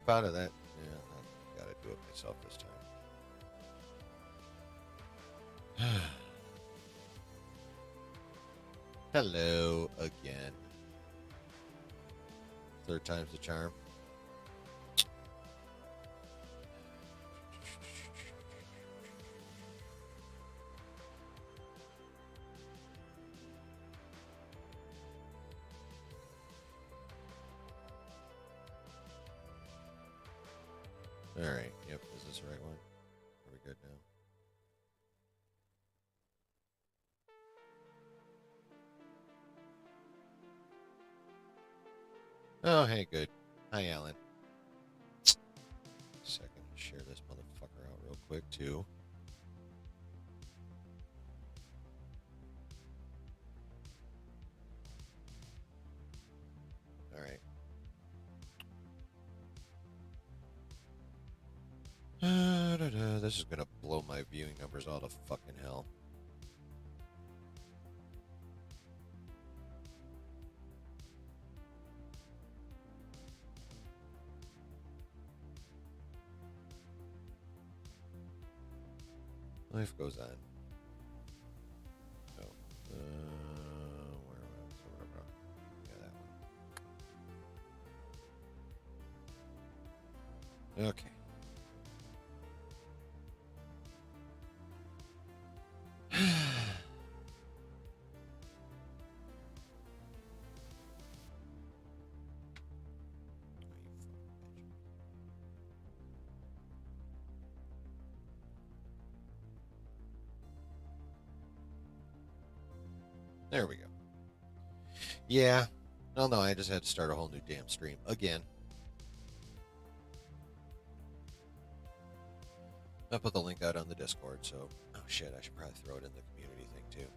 out of that. Yeah, I gotta do it myself this time. Hello again. Third time's the charm. All right. Yep. Is this the right one? Are we good now? Oh, hey, good. Hi, Alan. Second, share this motherfucker out real quick too. All right. This is gonna blow my viewing numbers all to fucking hell. Life goes on. Oh, where was it? Yeah, that one. Okay. There we go. Yeah. No, I just had to start a whole new damn stream again. I put the link out on the Discord, so oh shit, I should probably throw it in the community thing too.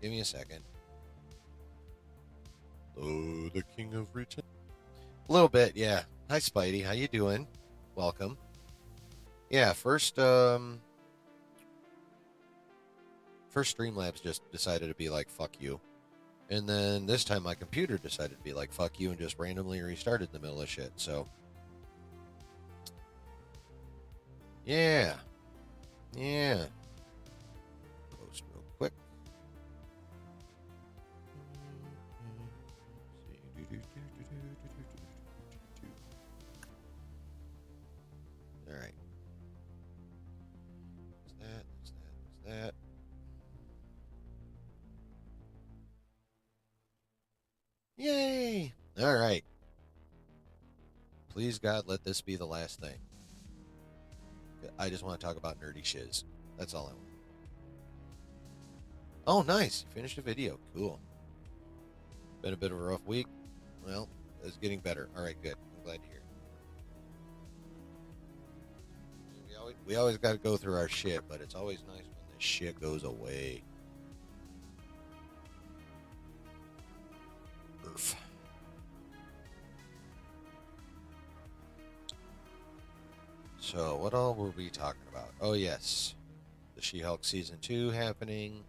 Give me a second. Oh, the king of return. A little bit, yeah. Hi, Spidey. How you doing? Welcome. Yeah, first Streamlabs just decided to be like, fuck you. And then this time my computer decided to be like, fuck you, and just randomly restarted in the middle of shit, so. Yeah. Yeah. Post real quick. All right. That's that. Yay! All right. Please, God, let this be the last thing. I just want to talk about nerdy shiz. That's all I want. Oh, nice. You finished a video. Cool. Been a bit of a rough week. Well, it's getting better. All right, good. I'm glad to hear. We always got to go through our shit, but it's always nice when the shit goes away. Oof. So, what all were we talking about? Oh, yes. The She-Hulk Season 2 happening.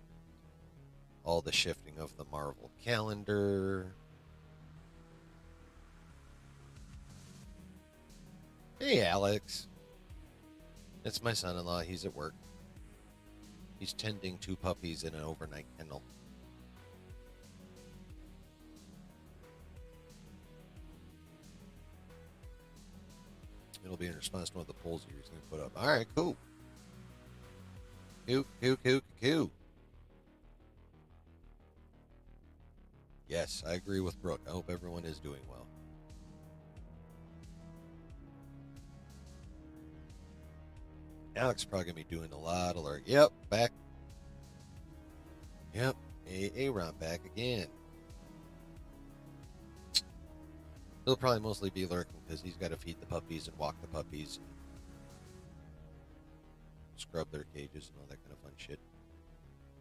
All the shifting of the Marvel calendar. Hey, Alex. It's my son-in-law. He's at work. He's tending two puppies in an overnight kennel. It'll be in response to one of the polls he recently put up. All right, cool. Coo. Yes, I agree with Brooke. I hope everyone is doing well. Alex is probably going to be doing a lot of lurk. Yep, back. Yep, Aaron back again. He'll probably mostly be lurking because he's got to feed the puppies and walk the puppies and scrub their cages and all that kind of fun shit.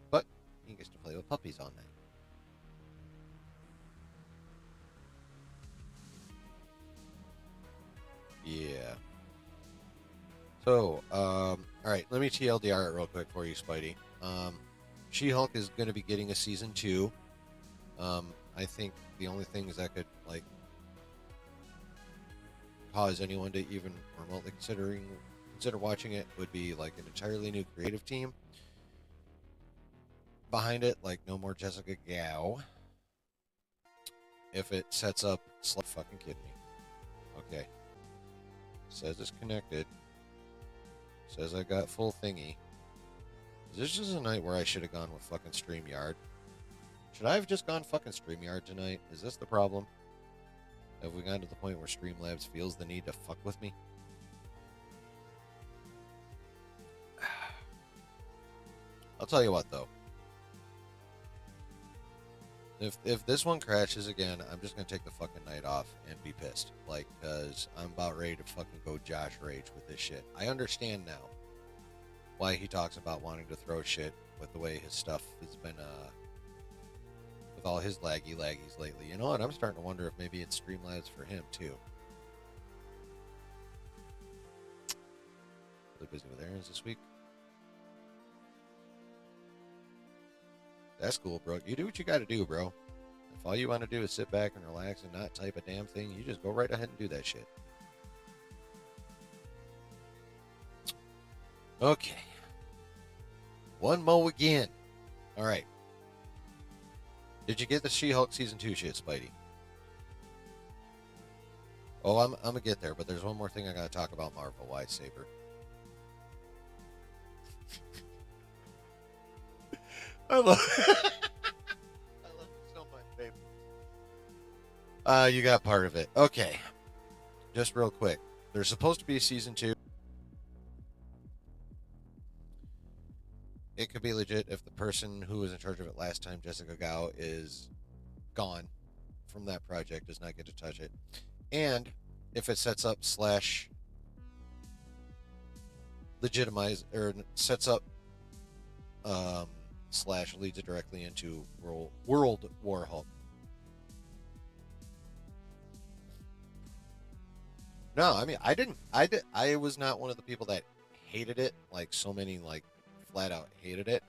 But he gets to play with puppies all night. Yeah. So, all right, let me TLDR it real quick for you, Spidey. She-Hulk is going to be getting a season 2. I think the only things that could, like, cause anyone to even remotely consider watching it would be like an entirely new creative team behind it, like no more Jessica Gao. If it sets up, fucking kidding me. Okay. Says it's connected. Says I got full thingy. Is this just a night where I should have gone with fucking StreamYard? Should I have just gone fucking StreamYard tonight? Is this the problem? Have we gotten to the point where Streamlabs feels the need to fuck with me? I'll tell you what, though. If this one crashes again, I'm just gonna take the fucking night off and be pissed. Like, cause I'm about ready to fucking go Josh Rage with this shit. I understand now why he talks about wanting to throw shit with the way his stuff has been, with all his laggies lately. You know what? I'm starting to wonder if maybe it's Streamlabs for him too. Really busy with errands this week. That's cool, bro. You do what you got to do, bro. If all you want to do is sit back and relax and not type a damn thing, you just go right ahead and do that shit. Okay. One mo again. All right. Did you get the She-Hulk Season 2 shit, Spidey? Oh, I'm going to get there, but there's one more thing I got to talk about Marvel. Why, Saber? I love it so much, babe. You got part of it. Okay. Just real quick. There's supposed to be a season 2. It could be legit if the person who was in charge of it last time, Jessica Gao, is gone from that project, does not get to touch it. And if it sets up slash legitimize, or sets up slash leads it directly into World War Hulk. No, I mean, I was not one of the people that hated it, like so many, like, flat out hated it.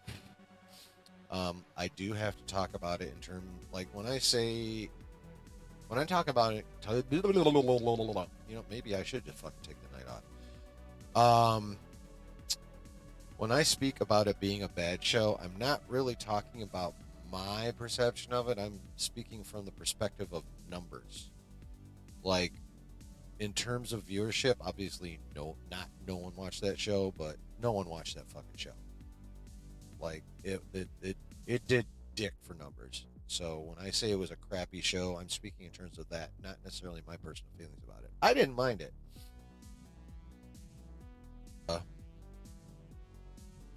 I do have to talk about it in terms, like, when I talk about it, you know, maybe I should just fucking take the night off. When I speak about it being a bad show, I'm not really talking about my perception of it. I'm speaking from the perspective of numbers. Like, in terms of viewership, obviously, no one watched that show, but no one watched that fucking show. Like, it did dick for numbers. So when I say it was a crappy show, I'm speaking in terms of that, not necessarily my personal feelings about it. I didn't mind it.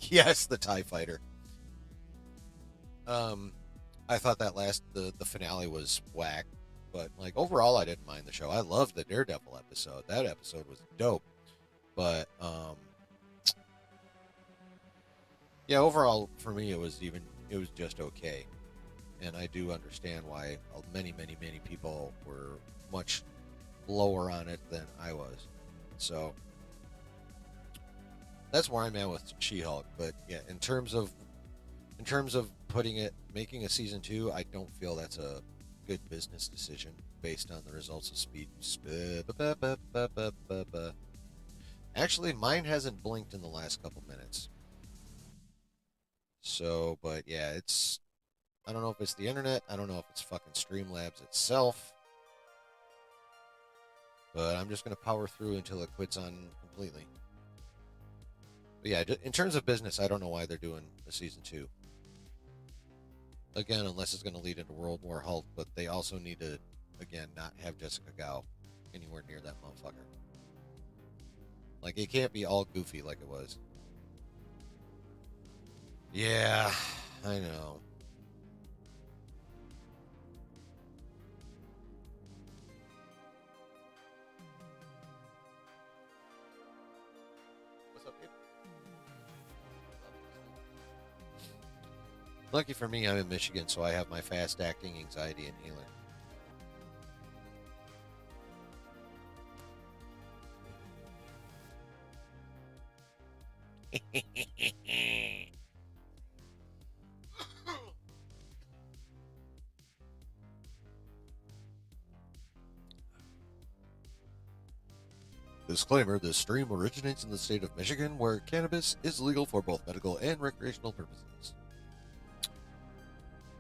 Yes, the TIE Fighter. I thought that the finale was whack, but like overall, I didn't mind the show. I loved the Daredevil episode. That episode was dope. But yeah, overall for me, it was just okay. And I do understand why many people were much lower on it than I was. So that's where I'm at with She-Hulk. But yeah, in terms of making a season 2, I don't feel that's a good business decision based on the results of Speed. Actually, mine hasn't blinked in the last couple minutes. So, but yeah, I don't know if it's the internet. I don't know if it's fucking Streamlabs itself. But I'm just going to power through until it quits on completely. But yeah, in terms of business, I don't know why they're doing a season 2. Again, unless it's going to lead into World War Hulk, but they also need to, again, not have Jessica Gao anywhere near that motherfucker. Like, it can't be all goofy like it was. Yeah, I know. What's up, dude? Lucky for me, I'm in Michigan, so I have my fast-acting anxiety inhaler. Disclaimer, this stream originates in the state of Michigan, where cannabis is legal for both medical and recreational purposes.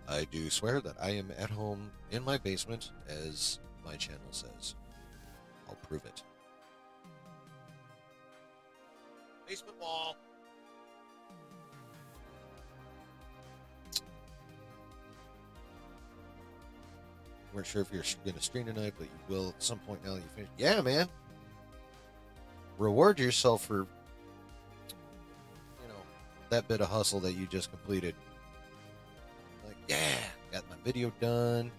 I do swear that I am at home in my basement, as my channel says. I'll prove it. Basement wall. Weren't sure if you're going to stream tonight, but you will at some point now that you finish. Yeah, man. Reward yourself for, that bit of hustle that you just completed. Like, yeah, got my video done.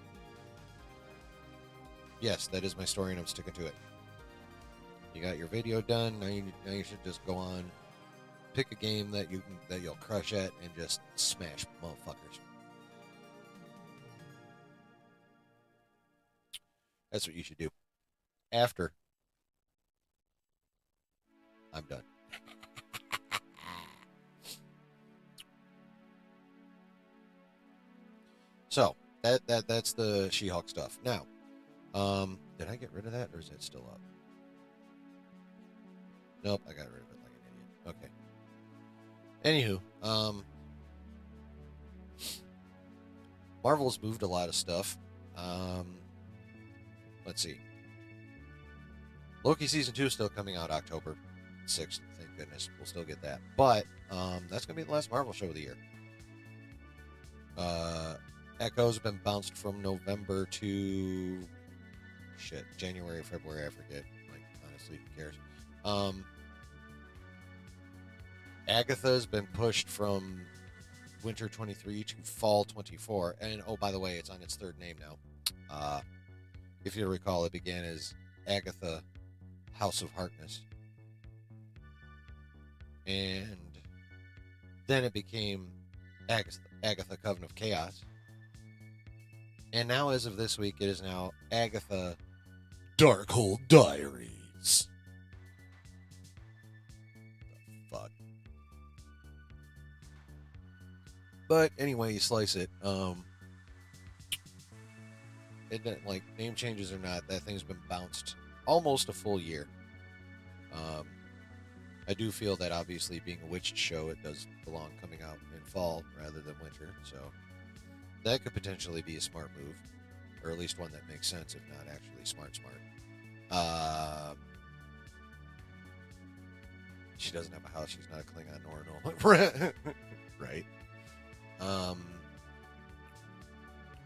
Yes, that is my story, and I'm sticking to it. You got your video done. Now you should just go on, pick a game that you'll crush at, and just smash motherfuckers. That's what you should do. After I'm done. So that's the She-Hulk stuff. Now, did I get rid of that, or is that still up? Nope, I got rid of it like an idiot. Okay. Anywho, Marvel's moved a lot of stuff. Let's see. Loki Season 2 is still coming out October 6th. Thank goodness. We'll still get that. But that's going to be the last Marvel show of the year. Echo's been bounced from November to... January or February, I forget. Like, honestly, who cares? Agatha's been pushed from Winter 23 to Fall 24. And, oh, by the way, it's on its third name now. If you recall, it began as Agatha House of Harkness. And then it became Agatha Coven of Chaos. And now, as of this week, it is now Agatha Darkhold Diaries. The fuck? But anyway, you slice it. Like, name changes or not, that thing's been bounced almost a full year. I do feel that obviously being a witch show, it does belong coming out in fall rather than winter, so that could potentially be a smart move, or at least one that makes sense, if not actually smart. She doesn't have a house, she's not a Klingon nor an right?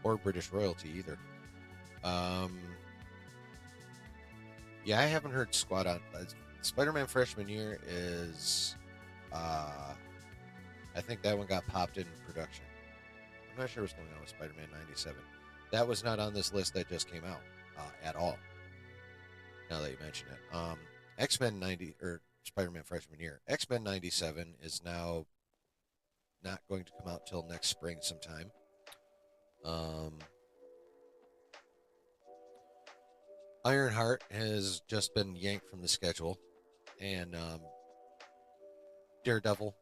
Or British royalty either. Yeah, I haven't heard squat on. Spider-Man freshman year is, I think that one got popped in production. I'm not sure what's going on with Spider-Man 97. That was not on this list that just came out at all. Now that you mention it, X-Men 90 or Spider-Man freshman year, X-Men 97 is now not going to come out till next spring sometime. Ironheart has just been yanked from the schedule, and Daredevil,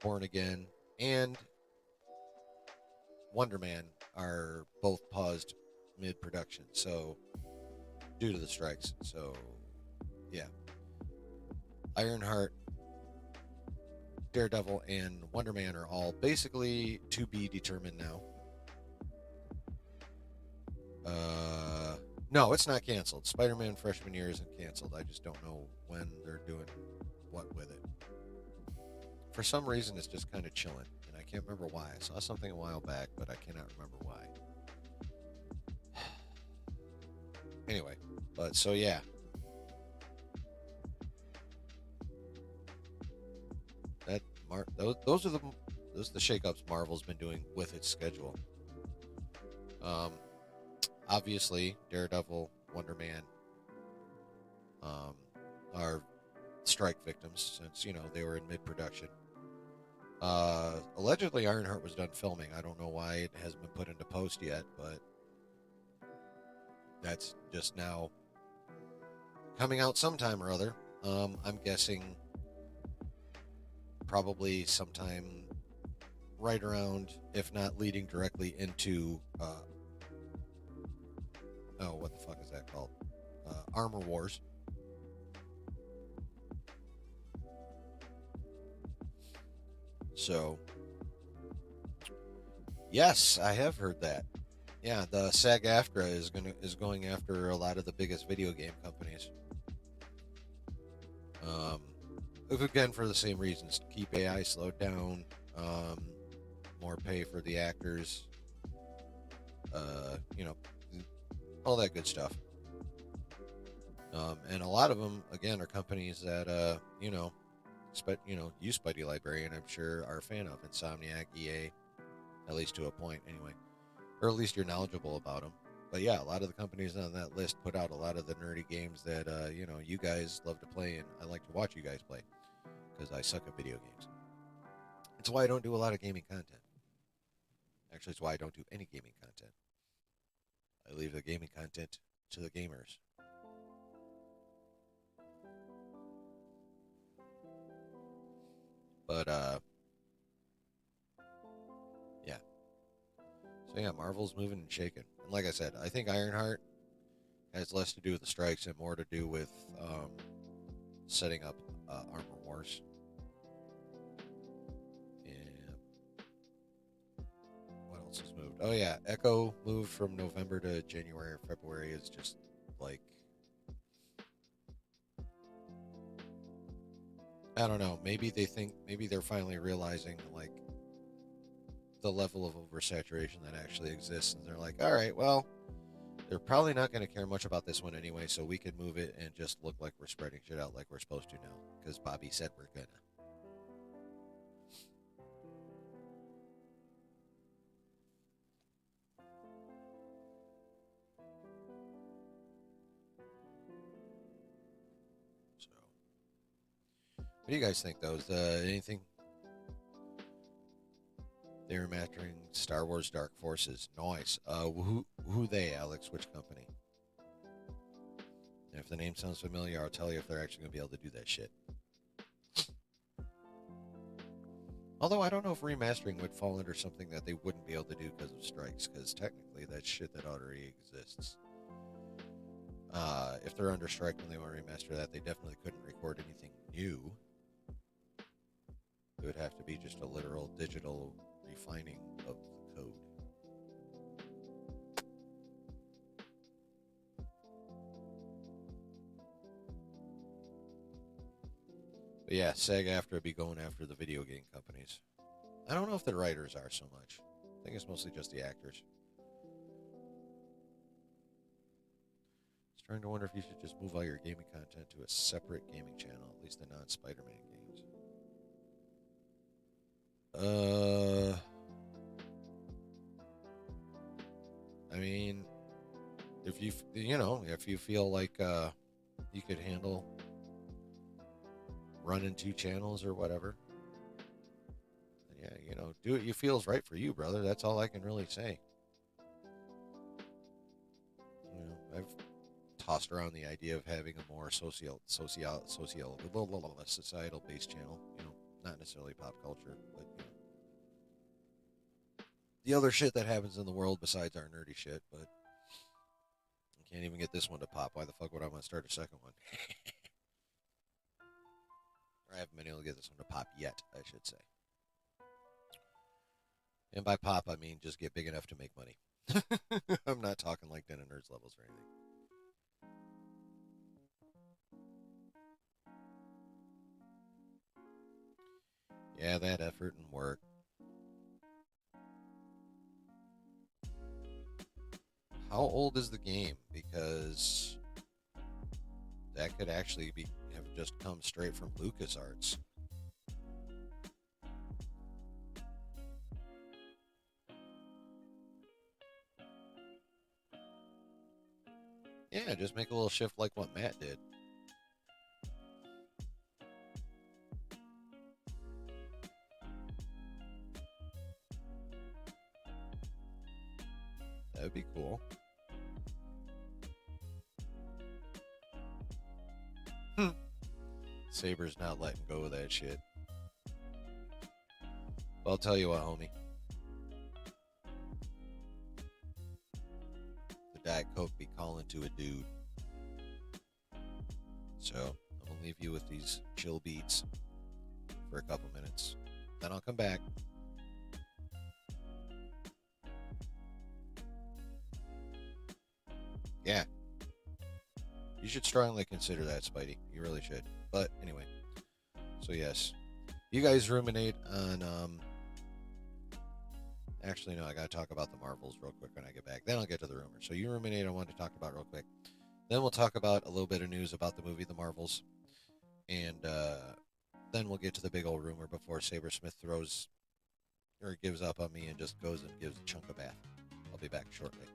Born Again, and Wonder Man are both paused mid-production, so due to the strikes. So, yeah, Ironheart, Daredevil, and Wonder Man are all basically to be determined now. No, it's not canceled. Spider-Man freshman year isn't canceled. I just don't know when they're doing what with it. For some reason, it's just kind of chilling, and I can't remember why. I saw something a while back, but I cannot remember why. Anyway, but so yeah. Those are the shakeups Marvel's been doing with its schedule. Obviously, Daredevil, Wonder Man are strike victims since, they were in mid-production. Allegedly, Ironheart was done filming. I don't know why it hasn't been put into post yet, but that's just now coming out sometime or other. I'm guessing probably sometime right around, if not leading directly into what the fuck is that called? Armor Wars. So, yes, I have heard that. Yeah, the SAG-AFTRA is going after a lot of the biggest video game companies. Um, again, for the same reasons, to keep AI slowed down, um, more pay for the actors, you know, all that good stuff. And a lot of them, again, are companies that, you Spidey Librarian, I'm sure, are a fan of. Insomniac, EA, at least to a point, anyway. Or at least you're knowledgeable about them. But yeah, a lot of the companies on that list put out a lot of the nerdy games that, you guys love to play, and I like to watch you guys play because I suck at video games. It's why I don't do a lot of gaming content. Actually, it's why I don't do any gaming content. I leave the gaming content to the gamers. But, yeah. So, yeah, Marvel's moving and shaking. And like I said, I think Ironheart has less to do with the strikes and more to do with setting up Armor Wars. And what else has moved? Oh, yeah, Echo moved from November to January or February. Is just like, I don't know. Maybe they're finally realizing, like, the level of oversaturation that actually exists. And they're like, all right, well, they're probably not going to care much about this one anyway, so we can move it and just look like we're spreading shit out like we're supposed to now. Because Bobby said we're going to. So, what do you guys think, though? Is anything? They're mastering Star Wars Dark Forces. Nice. Who they, Alex? Which company? And if the name sounds familiar, I'll tell you if they're actually going to be able to do that shit. Although I don't know if remastering would fall under something that they wouldn't be able to do because of strikes, because technically that's shit that already exists. If they're under strike when they want to remaster that, they definitely couldn't record anything new. It would have to be just a literal digital refining of the code. But yeah, SAG-AFTRA would be going after the video game companies. I don't know if the writers are so much. I think it's mostly just the actors. Starting to wonder if you should just move all your gaming content to a separate gaming channel, at least the non-Spider-Man games. I mean, if you feel like you could handle running 2 channels or whatever, then yeah, do what you feels right for you, brother. That's all I can really say. I've tossed around the idea of having a more societal societal based channel. Not necessarily pop culture, but the other shit that happens in the world besides our nerdy shit. But I can't even get this one to pop. Why the fuck would I want to start a second one? I haven't been able to get this one to pop yet, I should say. And by pop, I mean just get big enough to make money. I'm not talking like Den of Nerds levels or anything. Yeah, that effort and work. How old is the game? Because that could actually have just come straight from LucasArts. Yeah, just make a little shift like what Matt did. That would be cool. Saber's not letting go of that shit. Well, I'll tell you what, homie. The Diet Coke be calling to a dude. So, I'm going to leave you with these chill beats for a couple minutes. Then I'll come back. Yeah. You should strongly consider that, Spidey. You really should. But anyway. So yes. You guys ruminate on actually no, I gotta talk about the Marvels real quick when I get back. Then I'll get to the rumors. So you ruminate on what to talk about real quick. Then we'll talk about a little bit of news about the movie The Marvels. And then we'll get to the big old rumor before Saber Smith throws or gives up on me and just goes and gives a chunk of bath. I'll be back shortly.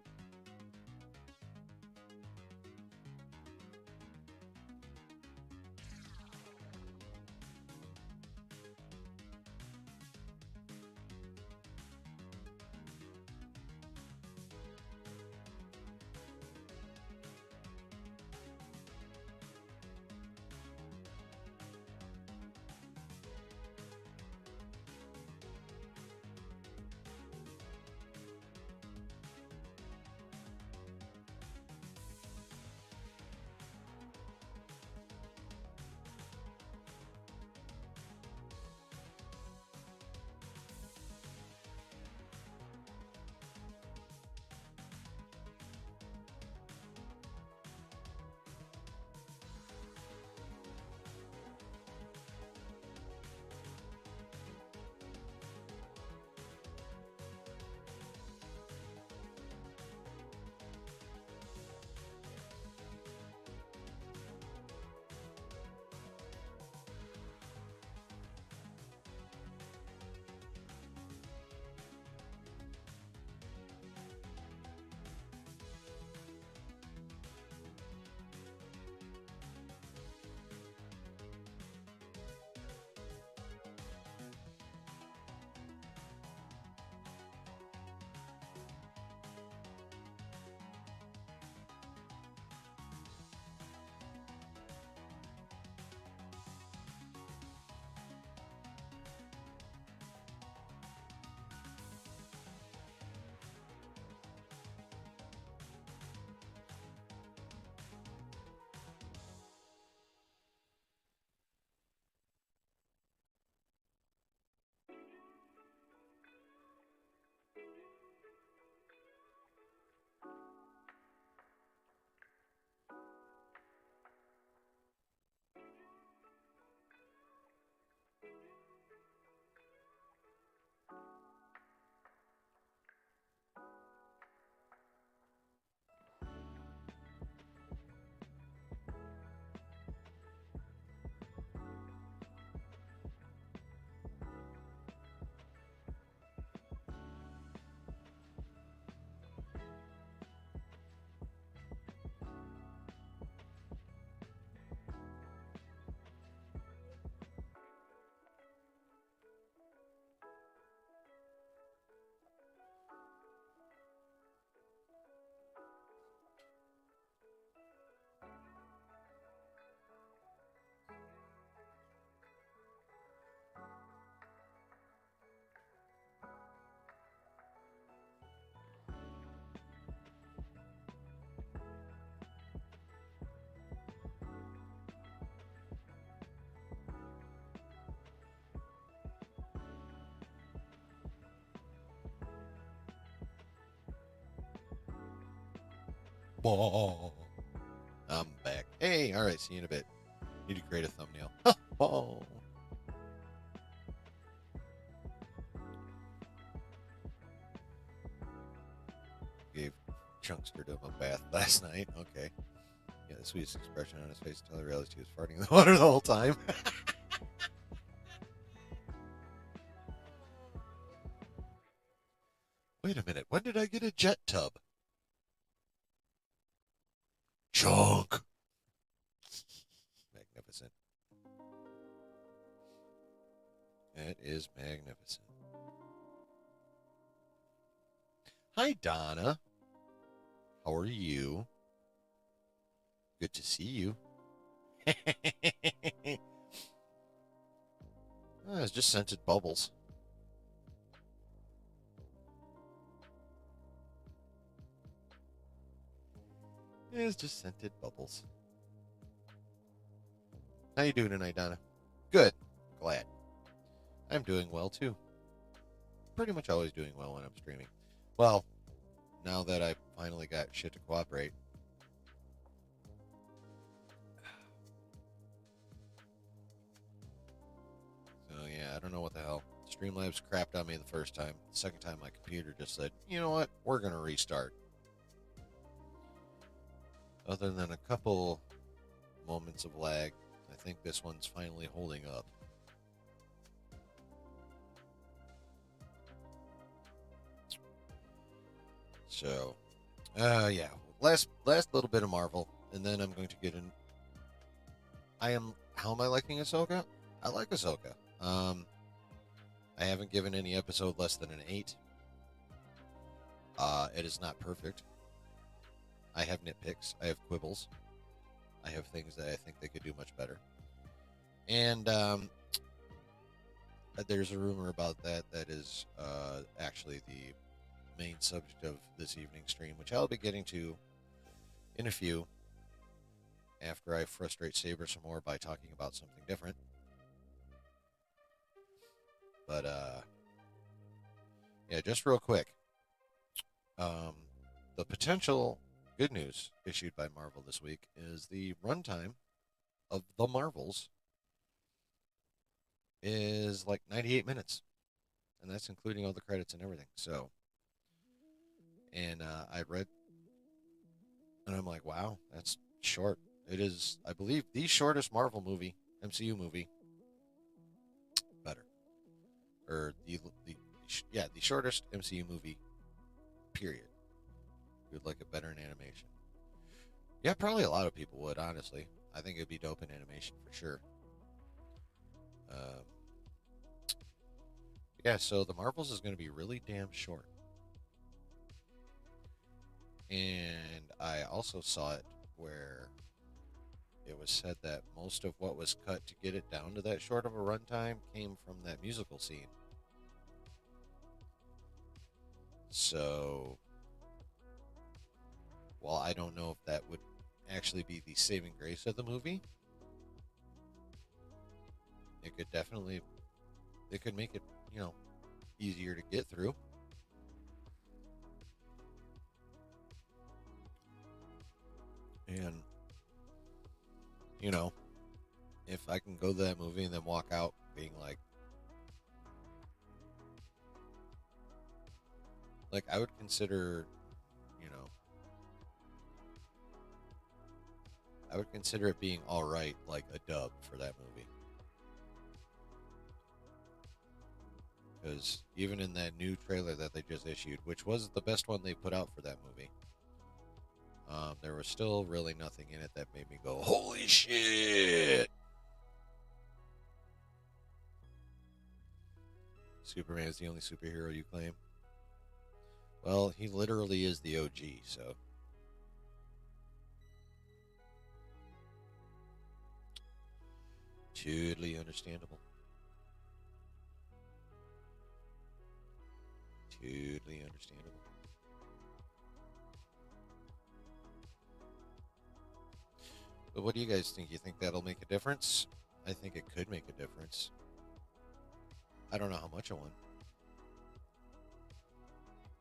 Ball. I'm back. Hey, all right, see you in a bit. Need to create a thumbnail. Ball. Gave Chunkster to him a bath last night. Okay. Yeah, the sweetest expression on his face until I realized he was farting in the water the whole time. Wait a minute. When did I get a jet tub? Chunk. Magnificent. That is magnificent. Hi, Donna. How are you? Good to see you. Oh, it's just scented bubbles. It's just scented bubbles. How you doing tonight, Donna? Good. Glad. I'm doing well too. Pretty much always doing well when I'm streaming. Well, now that I finally got shit to cooperate. So yeah, I don't know what the hell. Streamlabs crapped on me the first time. The second time, my computer just said, "You know what? We're gonna restart." Other than a couple moments of lag, I think this one's finally holding up. So, yeah, last little bit of Marvel, and then I'm going to get in. I am. How am I liking Ahsoka? I like Ahsoka. I haven't given any episode less than an 8. It is not perfect. I have nitpicks. I have quibbles. I have things that I think they could do much better. And there's a rumor about that is actually the main subject of this evening's stream, which I'll be getting to in a few after I frustrate Saber some more by talking about something different. But yeah, just real quick, the potential good news issued by Marvel this week is the runtime of the Marvels is like 98 minutes, and that's including all the credits and everything. So, and I read, and I'm like, wow, that's short. It is, I believe, the shortest Marvel movie, MCU movie, better, or the shortest MCU movie. Period. You would like it better in animation. Yeah, probably a lot of people would. Honestly, I think it'd be dope in animation for sure. Um, yeah, so the Marvels is going to be really damn short. And I also saw it where it was said that most of what was cut to get it down to that short of a runtime came from that musical scene. So, while I don't know if that would actually be the saving grace of the movie, it could definitely, it could make it, easier to get through. And, you know, if I can go to that movie and then walk out being like I would consider, you know, I would consider it being all right, like a dub for that movie. Because even in that new trailer that they just issued, which was the best one they put out for that movie, there was still really nothing in it that made me go, "Holy shit!" Superman is the only superhero you claim. Well, he literally is the OG, so totally understandable. Totally understandable. But what do you guys think? You think that'll make a difference? I think it could make a difference. I don't know how much of one,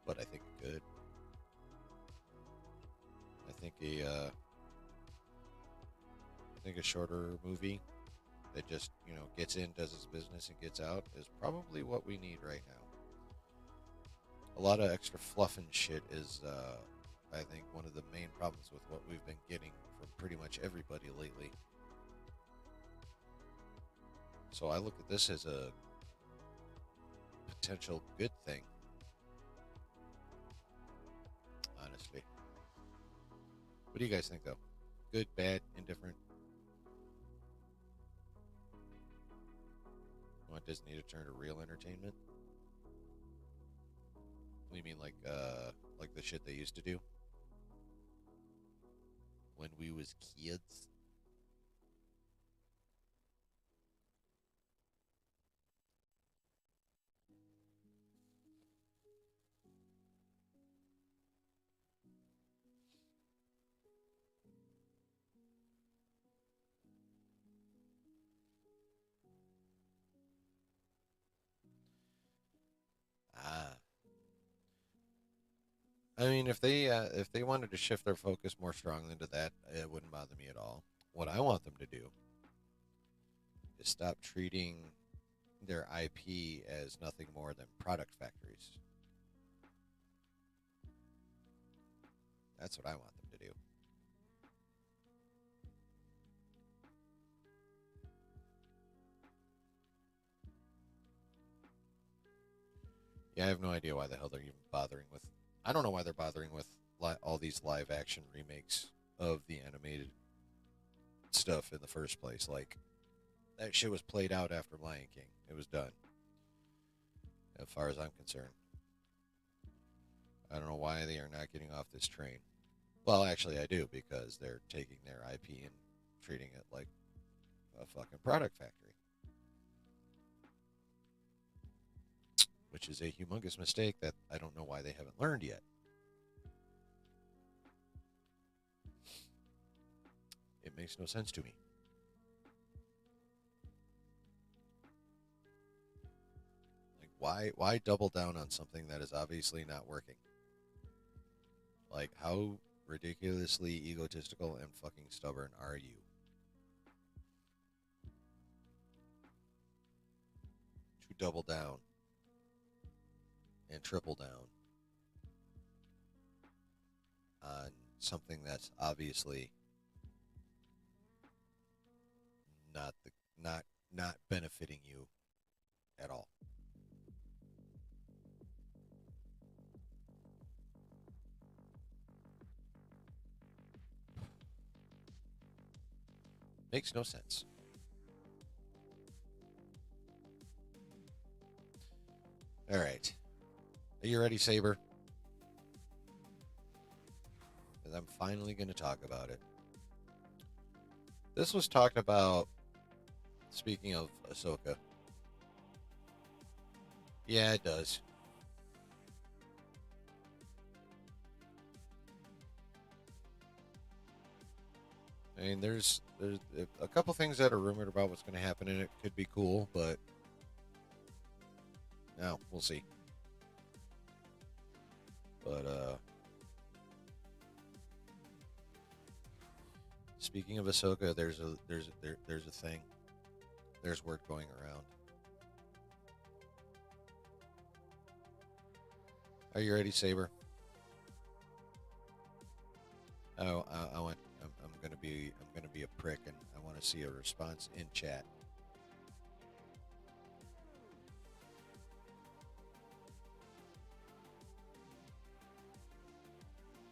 but I think it could. I think a shorter movie that just gets in, does its business, and gets out is probably what we need right now. A lot of extra fluff and shit is, I think, one of the main problems with what we've been getting from pretty much everybody lately. So I look at this as a potential good thing, honestly. What do you guys think, though? Good, bad, indifferent? You want Disney to turn to real entertainment? What do you mean, like the shit they used to do when we was kids? I mean, if they wanted to shift their focus more strongly to that, it wouldn't bother me at all. What I want them to do is stop treating their IP as nothing more than product factories. That's what I want them to do. Yeah, I have no idea why the hell they're even bothering with. I don't know why they're bothering with all these live action remakes of the animated stuff in the first place. Like, that shit was played out after Lion King. It was done, as far as I'm concerned. I don't know why they are not getting off this train. Well, actually, I do, because they're taking their IP and treating it like a fucking product factory, which is a humongous mistake that I don't know why they haven't learned yet. It makes no sense to me. Like, why double down on something that is obviously not working? Like, how ridiculously egotistical and fucking stubborn are you? To double down and triple down on something that's obviously not the not benefiting you at all. Makes no sense. All right. Are you ready, Saber? Because I'm finally going to talk about it. This was talked about, speaking of Ahsoka. Yeah, it does. I mean, there's a couple things that are rumored about what's going to happen, and it could be cool, but no, we'll see. But speaking of Ahsoka, there's a thing. There's word going around. Are you ready, Saber? Oh, I want. I'm gonna be a prick, and I want to see a response in chat.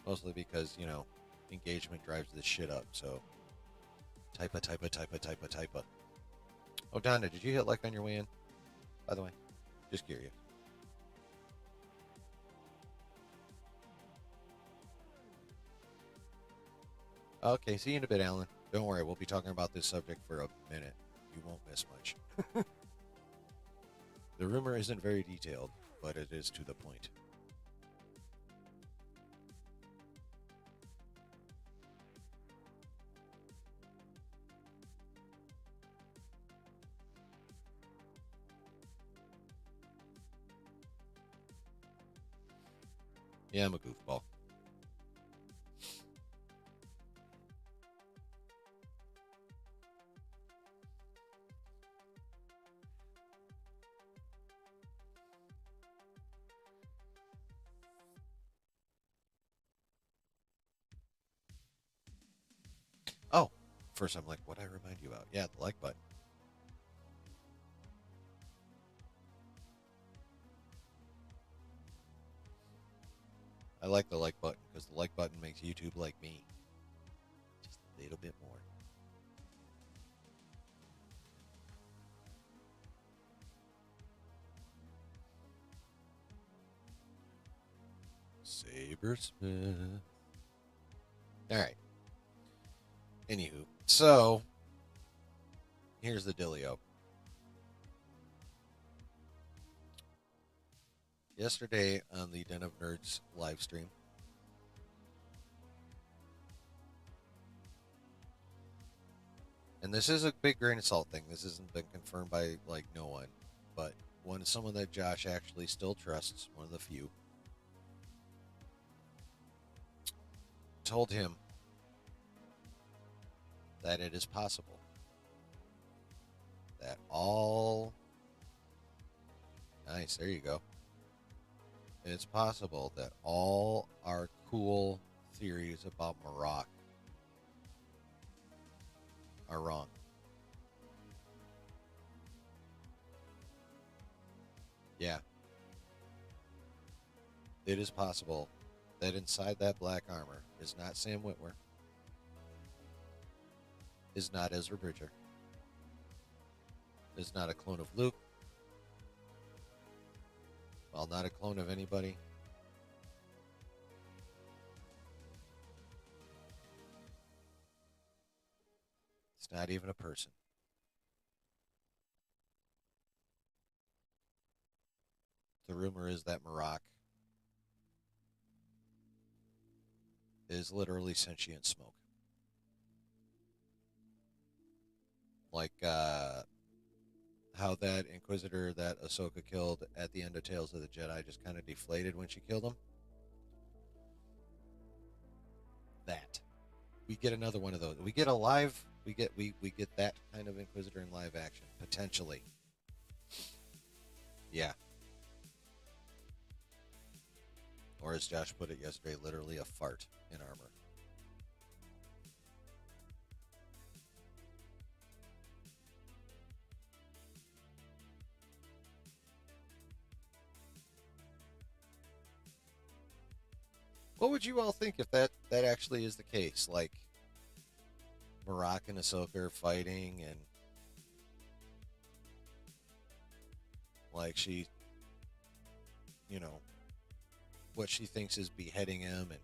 Mostly because engagement drives this shit up. So typa. Oh, Donna, did you hit like on your way in? By the way, just curious. Okay, see you in a bit, Alan. Don't worry, we'll be talking about this subject for a minute. You won't miss much. The rumor isn't very detailed, but it is to the point. Yeah, I'm a goofball. Oh, first I'm like, what I remind you about? Yeah, the like button. I like the like button because the like button makes YouTube like me. Just a little bit more. Sabersmith. All right. Anywho, so here's the dealio. Yesterday on the Den of Nerds live stream, and this is a big grain of salt thing. This hasn't been confirmed by like no one, but someone that Josh actually still trusts, one of the few, told him that it is possible that all. Nice, there you go. It's possible that all our cool theories about Marok are wrong. Yeah. It is possible that inside that black armor is not Sam Witwer, is not Ezra Bridger, is not a clone of Luke, well, not a clone of anybody. It's not even a person. The rumor is that Marok is literally sentient smoke. Like how that Inquisitor that Ahsoka killed at the end of Tales of the Jedi just kind of deflated when she killed him. That. We get another one of those. We get a live. We get that kind of Inquisitor in live action potentially. Yeah. Or as Josh put it yesterday, literally a fart in armor. What would you all think if that actually is the case? Like Marok and Ahsoka are fighting, and like she, you know, what she thinks is beheading him, and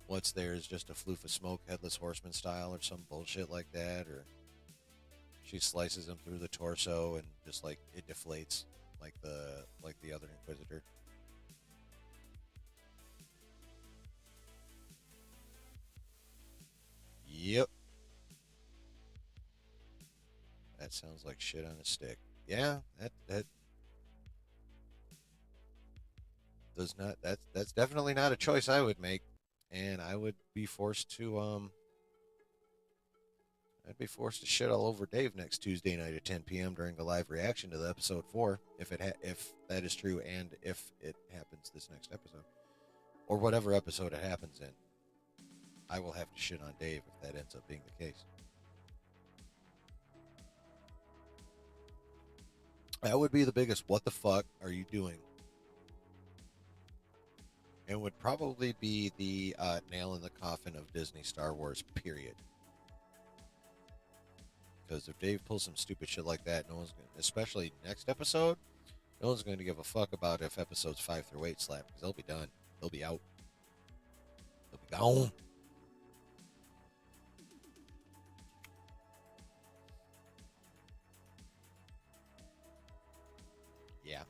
what's there is just a floof of smoke, headless horseman style, or some bullshit like that, or she slices him through the torso and just like it deflates like the other Inquisitor. Yep. That sounds like shit on a stick. Yeah, that does not that's definitely not a choice I would make, and I would be forced to I'd be forced to shit all over Dave next Tuesday night at 10 p.m. during the live reaction to the episode 4, if that is true, and if it happens this next episode, or whatever episode it happens in. I will have to shit on Dave if that ends up being the case. That would be the biggest what the fuck are you doing? And would probably be the nail in the coffin of Disney Star Wars, period. Because if Dave pulls some stupid shit like that, no one's going to, especially next episode, no one's going to give a fuck about if episodes 5 through 8 slap, because they'll be done. They'll be out. They'll be gone. Yeah.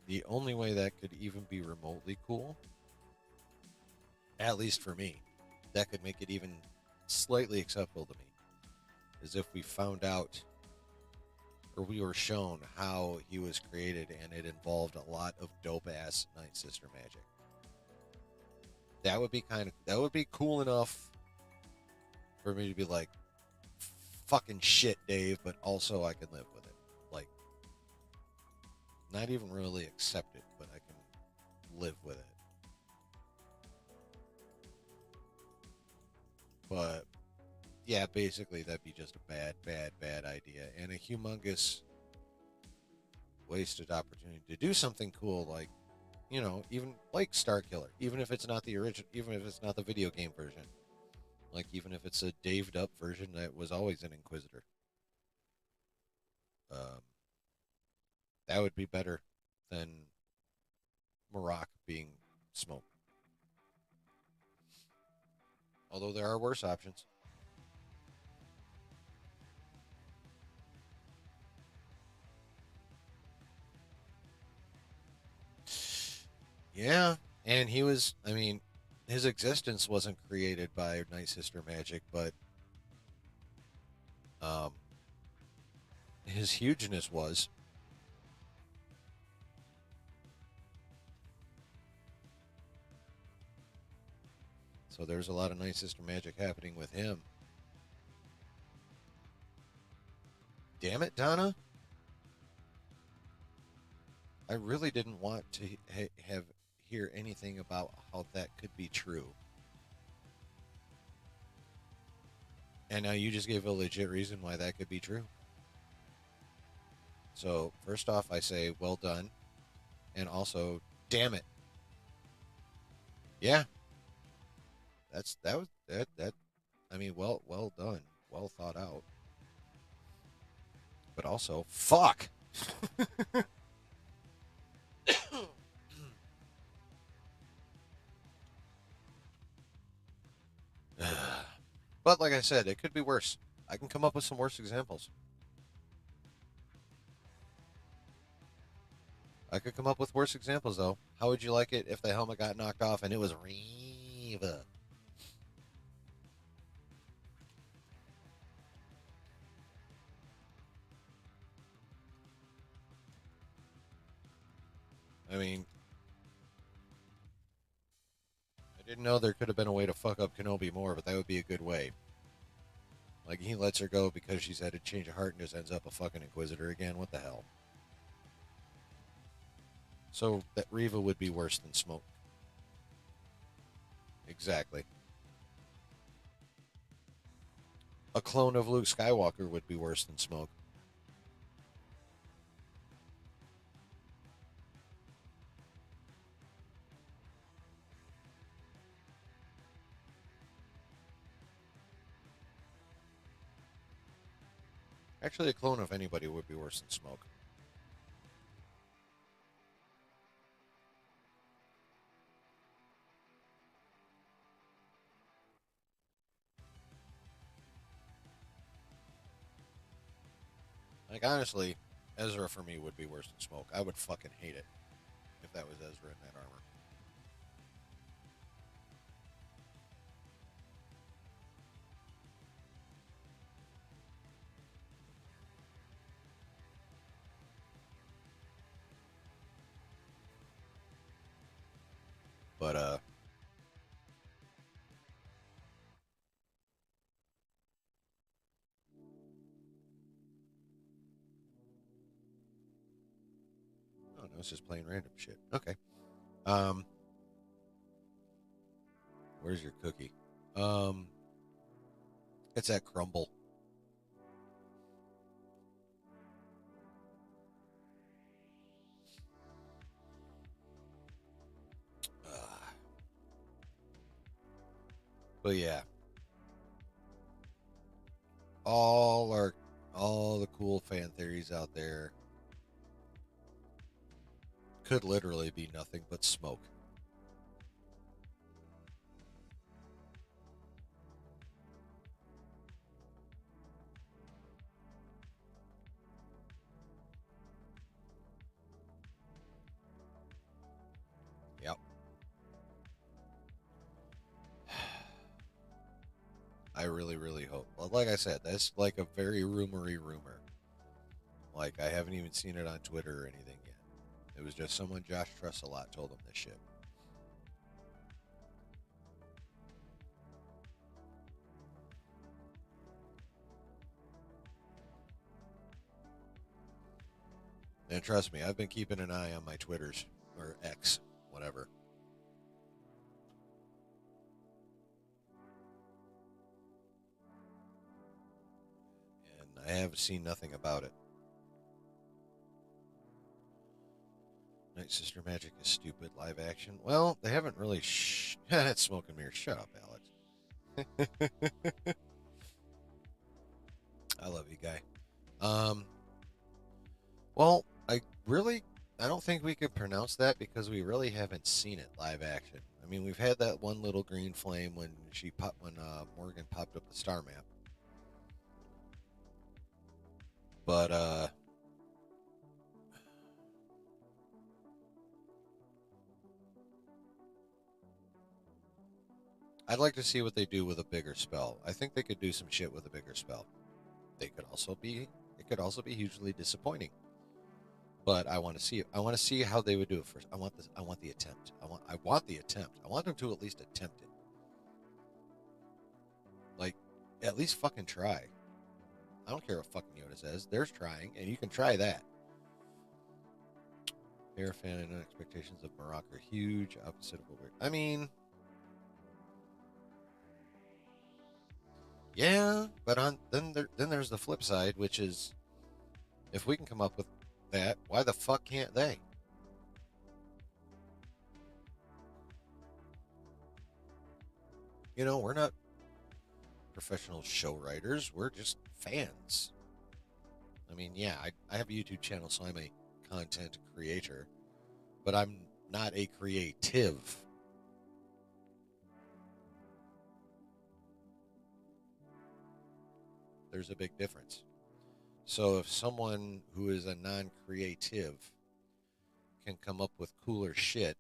The only way that could even be remotely cool, at least for me, that could make it even slightly acceptable to me, is if we found out, or we were shown how he was created, and it involved a lot of dope ass Night Sister magic. That would be cool enough for me to be like, fucking shit, Dave, but also I can live with it. Like, not even really accept it, but I can live with it. But yeah, basically that'd be just a bad idea, and a humongous wasted opportunity to do something cool, like, even like Starkiller, even if it's not the original, even if it's not the video game version, like even if it's a Daved up version that was always an Inquisitor, um, that would be better than Marok being Smoke. Although there are worse options. Yeah, and he was, I mean, his existence wasn't created by Night Sister magic, but um, his hugeness was. So there's a lot of Night Sister magic happening with him. Damn it, Donna. I really didn't want to hear anything about how that could be true. And now you just gave a legit reason why that could be true. So, first off, I say well done. And also, damn it. Yeah. That I mean, well done. Well thought out. But also, fuck. But like I said, it could be worse. I can come up with some worse examples. I could come up with worse examples, though. How would you like it if the helmet got knocked off and it was Reva? I mean, I didn't know there could have been a way to fuck up Kenobi more, but that would be a good way. Like, he lets her go because she's had a change of heart and just ends up a fucking Inquisitor again. What the hell? So, that Reva would be worse than Smoke. Exactly. A clone of Luke Skywalker would be worse than Smoke. Actually, a clone of anybody would be worse than Smoke. Like, honestly, Ezra for me would be worse than Smoke. I would fucking hate it if that was Ezra in that armor. But, oh no, it's just plain random shit. Okay. Um, where's your cookie? Um, it's at Crumble. But yeah, all our all the cool fan theories out there could literally be nothing but smoke. Yep. I really, really hope. Well, like I said, that's like a very rumory rumor. Like, I haven't even seen it on Twitter or anything yet. It was just someone Josh trusts a lot told him this shit. And trust me, I've been keeping an eye on my Twitters, or X, whatever. And I have seen nothing about it. Night Sister Magic is stupid. Live action. Well, they haven't really. That's smoke and mirror. Shut up, Alex. I love you, guy. Um. Well, I don't think we could pronounce that because we really haven't seen it live action. I mean, we've had that one little green flame when Morgan popped up the star map. But I'd like to see what they do with a bigger spell. I think they could do some shit with a bigger spell. It could also be hugely disappointing. But I want to see it. I want to see how they would do it first. I want the attempt. I want the attempt. I want them to at least attempt it. Like, at least fucking try. I don't care what fucking Yoda says. There's trying, and you can try that. Fair fan and expectations of Morocco are huge. Opposite of what we're. I mean, yeah, but then there's the flip side, which is if we can come up with that, why the fuck can't they? You know, we're not professional show writers. We're just fans. I mean, yeah, I have a YouTube channel, so I'm a content creator, but I'm not a creative. There's a big difference. So if someone who is a non-creative can come up with cooler shit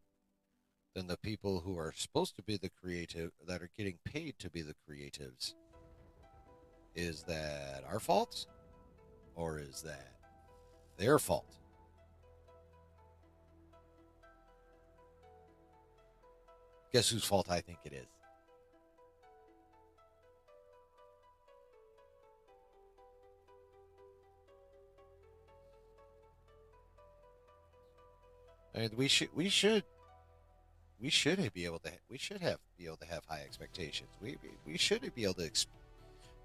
than the people who are supposed to be the creative that are getting paid to be the creatives, is that our fault or is that their fault? Guess whose fault I think it is? I mean, we should be able to be able to have high expectations. We should be able to.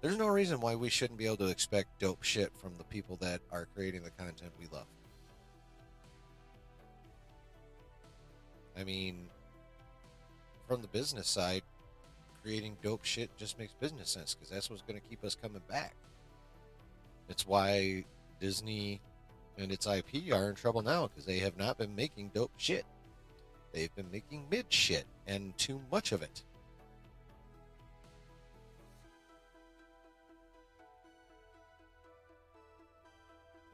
There's no reason why we shouldn't be able to expect dope shit from the people that are creating the content we love. I mean, from the business side, creating dope shit just makes business sense because that's what's going to keep us coming back. It's why Disney and its IP are in trouble now because they have not been making dope shit. They've been making mid shit and too much of it.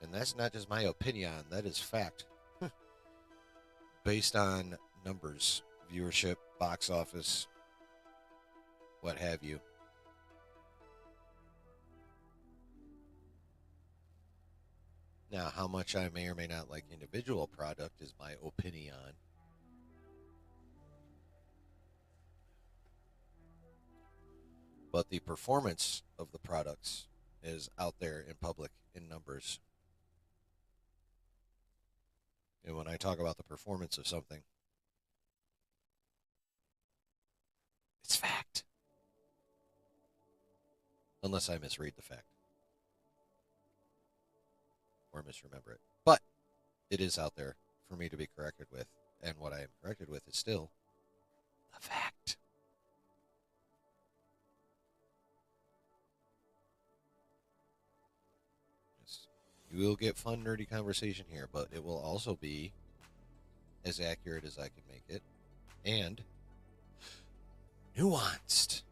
And that's not just my opinion, that is fact. Based on numbers, viewership, box office, what have you. Now, how much I may or may not like individual product is my opinion. But the performance of the products is out there in public in numbers. And when I talk about the performance of something, it's fact. Unless I misread the fact or misremember it. But it is out there for me to be corrected with. And what I am corrected with is still the fact. Yes. You will get fun, nerdy conversation here, but it will also be as accurate as I can make it and nuanced.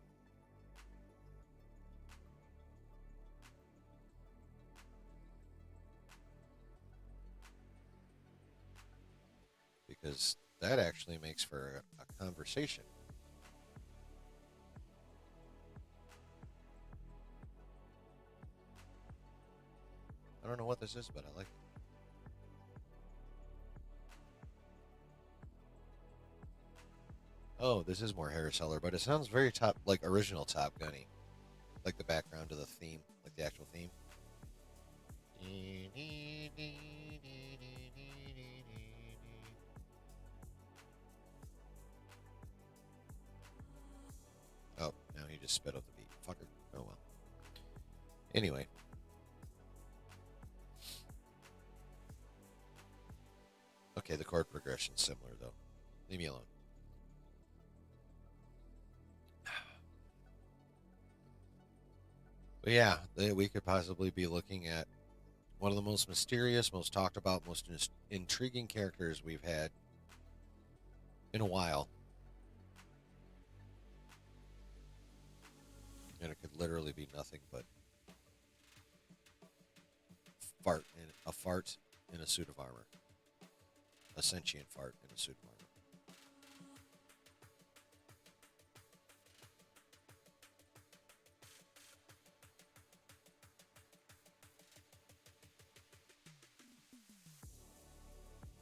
Because that actually makes for a conversation. I don't know what this is, but I like it. Oh, this is more Harris Heller, but it sounds very like original Top Gunny, like the background to the theme, like the actual theme. Oh, now he just sped up the beat. Fucker. Oh well. Anyway. Okay, the chord progression's similar though. Leave me alone. But yeah, we could possibly be looking at one of the most mysterious, most talked about, most intriguing characters we've had in a while. And it could literally be nothing but a fart in a suit of armor. A sentient fart in a suit of armor.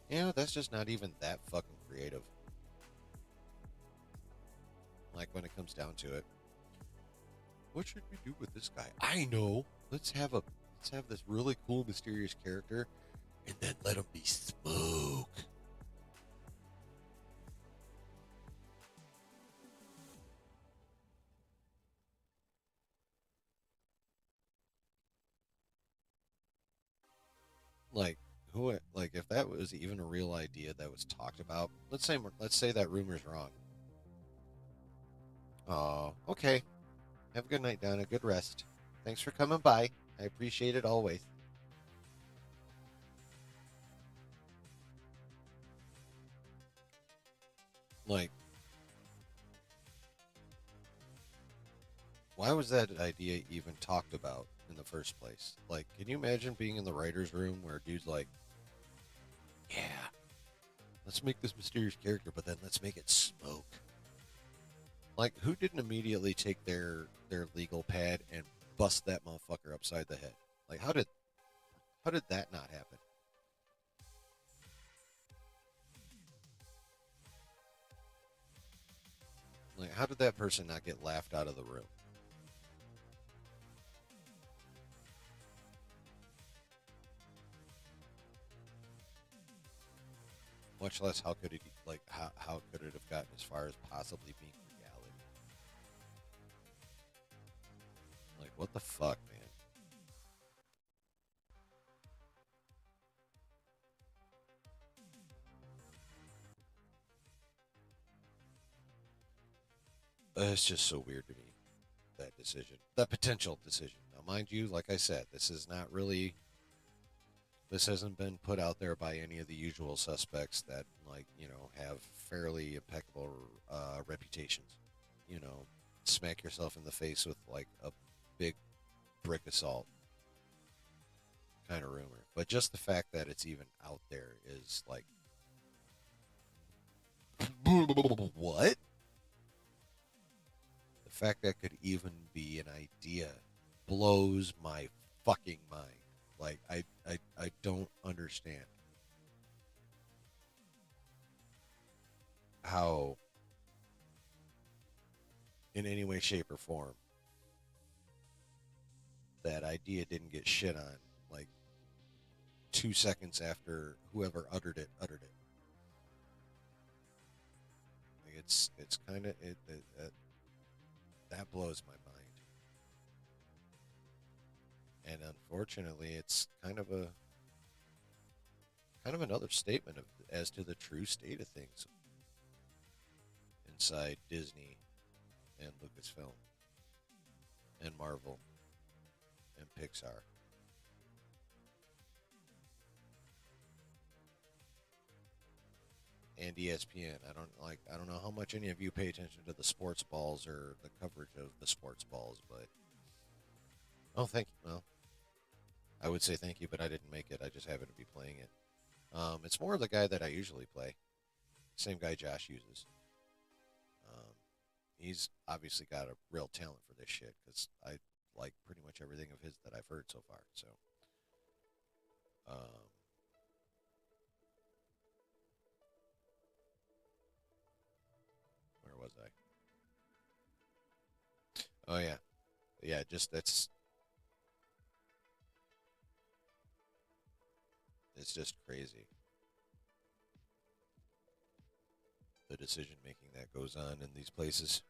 You know, that's just not even that fucking creative. Like when it comes down to it. What should we do with this guy? I know. Let's have this really cool, mysterious character, and then let him be Smoke. Like who? Like if that was even a real idea that was talked about, let's say that rumor's wrong. Oh, okay. Have a good night, Donna. Good rest. Thanks for coming by. I appreciate it always. Like, why was that idea even talked about in the first place? Like, can you imagine being in the writer's room where a dude's like, yeah, let's make this mysterious character, but then let's make it Smoke. Like, who didn't immediately take their legal pad and bust that motherfucker upside the head? Like, how did that not happen? Like, how did that person not get laughed out of the room? Much less, how could it like how could it have gotten as far as possibly being reality? Like, what the fuck, man? It's just so weird to me, that decision, that potential decision. Now, mind you, like I said, this is not really, this hasn't been put out there by any of the usual suspects that, like, have fairly impeccable reputations. You know, smack yourself in the face with like a big brick of salt kind of rumor. But just the fact that it's even out there is like, what? The fact that could even be an idea blows my fucking mind. Like I don't understand how in any way, shape, or form that idea didn't get shit on like 2 seconds after whoever uttered it. Like it's kind of that blows my mind. And unfortunately, it's kind of another statement of as to the true state of things inside Disney and Lucasfilm and Marvel and Pixar. And ESPN. I don't know how much any of you pay attention to the sports balls or the coverage of the sports balls, but oh, thank you. Well, I would say thank you, but I didn't make it. I just happened to be playing it. It's more of the guy that I usually play. Same guy Josh uses. Um, he's obviously got a real talent for this shit because I like pretty much everything of his that I've heard so far. So, um, where was I? Oh yeah, yeah. Just that's it's just crazy the decision making that goes on in these places.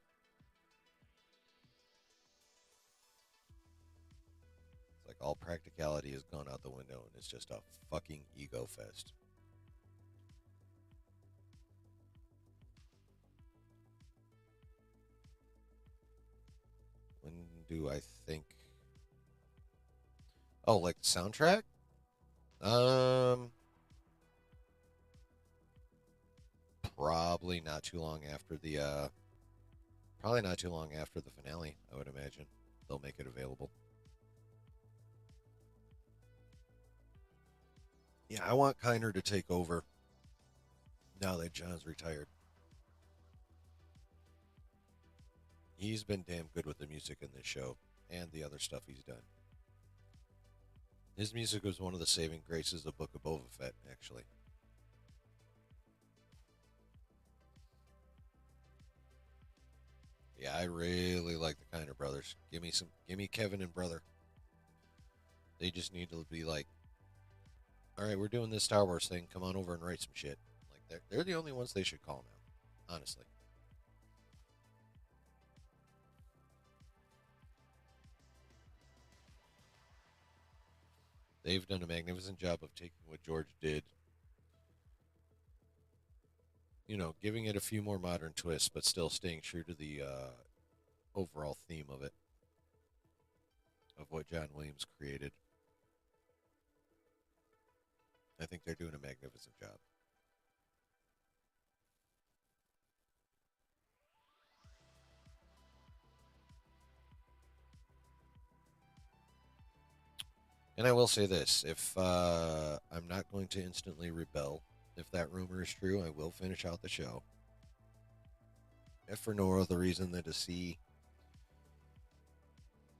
It's like all practicality has gone out the window, and it's just a fucking ego fest. When do I think? Oh, like the soundtrack? Um, probably not too long after the probably not too long after the finale. I would imagine they'll make it available. Yeah, I want Kiner to take over now that John's retired. He's been damn good with the music in this show and the other stuff he's done. His music was one of the saving graces of Book of Boba Fett, actually. Yeah, I really like the Kiner brothers. Give me Kevin and brother. They just need to be like, all right, we're doing this Star Wars thing. Come on over and write some shit. Like they're the only ones they should call now, honestly. They've done a magnificent job of taking what George did, giving it a few more modern twists, but still staying true to the overall theme of it, of what John Williams created. I think they're doing a magnificent job. And I will say this: if I'm not going to instantly rebel, if that rumor is true, I will finish out the show. If for no other reason than to see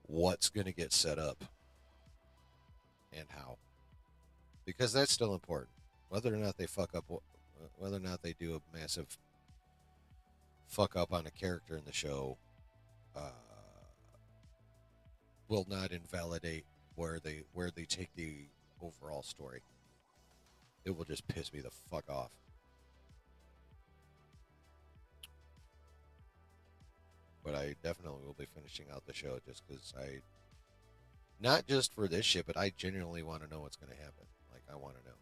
what's going to get set up and how, because that's still important. Whether or not they fuck up, whether or not they do a massive fuck up on a character in the show, uh, will not invalidate where they take the overall story. It will just piss me the fuck off. But I definitely will be finishing out the show just because not just for this shit, but I genuinely want to know what's going to happen. Like, I want to know.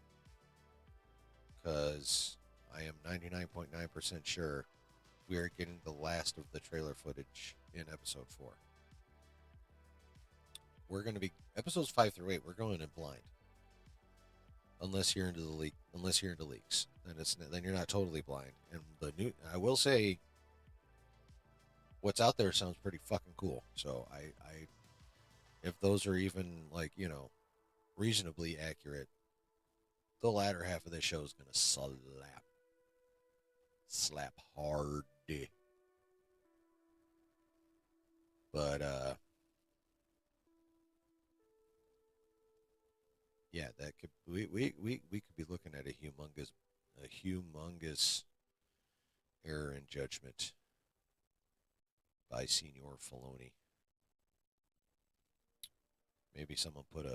Because I am 99.9% sure we are getting the last of the trailer footage in episode 4. We're going to be, episodes 5 through 8, we're going in blind. Unless you're into the leak, unless you're into leaks. Then you're not totally blind. And I will say, what's out there sounds pretty fucking cool. So if those are even like, reasonably accurate, the latter half of this show is gonna slap hard. But yeah, that could we could be looking at a humongous error in judgment by Senior Filoni. Maybe someone put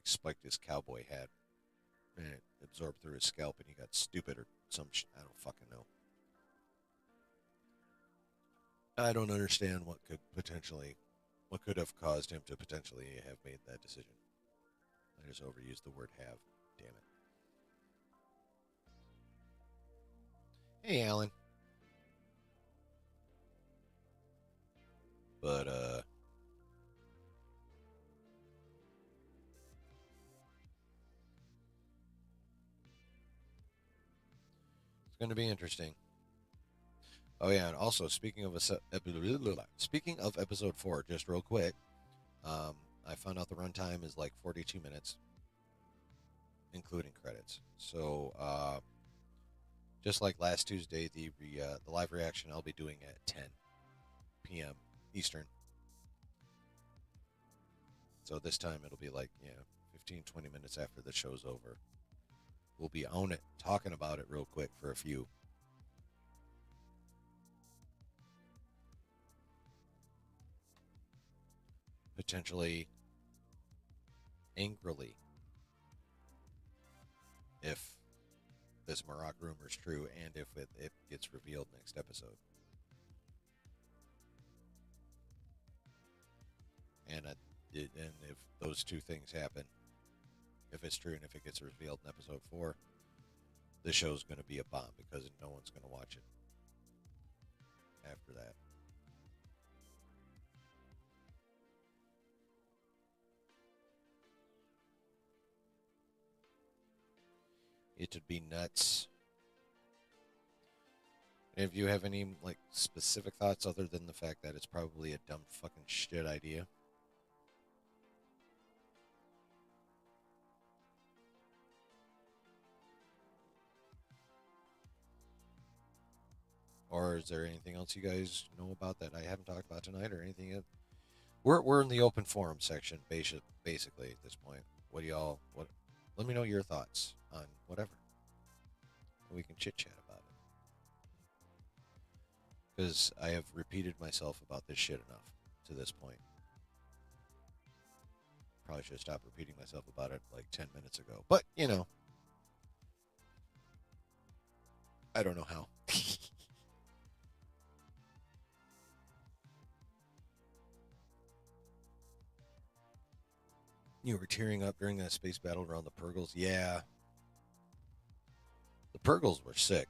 spiked his cowboy hat and it absorbed through his scalp and he got stupid or some shit. I don't fucking know. I don't understand what could have caused him to potentially have made that decision. I just overused the word have. Damn it. Hey, Alan. But it's going to be interesting. Oh yeah, and also speaking of episode 4, just real quick, I found out the runtime is like 42 minutes, including credits. So just like last Tuesday, the live reaction I'll be doing at 10 p.m. Eastern. So this time it'll be like 15, 20 minutes after the show's over. We'll be on it, talking about it real quick for a few. Potentially angrily if this Maroc rumor is true and if it gets revealed next episode. And if those two things happen, if it's true and if it gets revealed in episode 4, the show's going to be a bomb because no one's going to watch it after that. It would be nuts. If you have any specific thoughts other than the fact that it's probably a dumb fucking shit idea. Or is there anything else you guys know about that I haven't talked about tonight or anything else? We're in the open forum section basically at this point. What do y'all what let me know your thoughts on whatever. We can chit chat about it. because I have repeated myself about this shit enough to this point. Probably should have stopped repeating myself about it like 10 minutes ago. But, I don't know how. You were tearing up during that space battle around the Purgles? Yeah. The Purgles were sick.